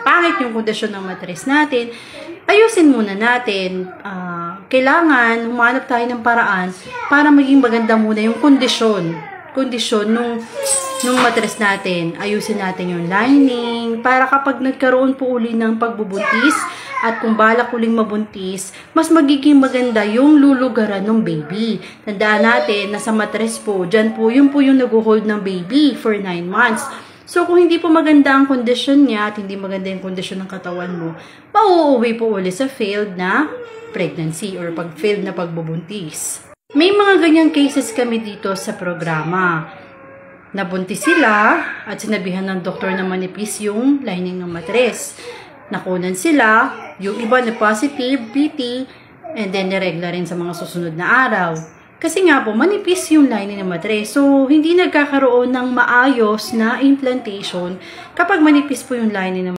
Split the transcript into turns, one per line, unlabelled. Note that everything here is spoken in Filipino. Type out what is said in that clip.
pangit yung kondisyon ng matres natin, ayusin muna natin. Kailangan humanap tayo ng paraan para maging maganda muna yung kondisyon nung matres natin. Ayusin natin yung lining para kapag nagkaroon po uli ng pagbubuntis at kung balak uling mabuntis, mas magiging maganda yung lulugaran ng baby. Tandaan natin na sa matres po, dyan po yung nag-hold ng baby for 9 months. So, kung hindi po maganda ang kondisyon niya at hindi maganda yung kondisyon ng katawan mo, mauuwi po uli sa failed na pregnancy or failed na pagbubuntis. May mga ganyang cases kami dito sa programa. Nabuntis sila at sinabihan ng doktor na manipis yung lining ng matres. Nakunan sila, yung iba na positive, PT, and then niregla rin sa mga susunod na araw. Kasi nga po, manipis yung lining ng matres. So, hindi nagkakaroon ng maayos na implantation kapag manipis po yung lining ng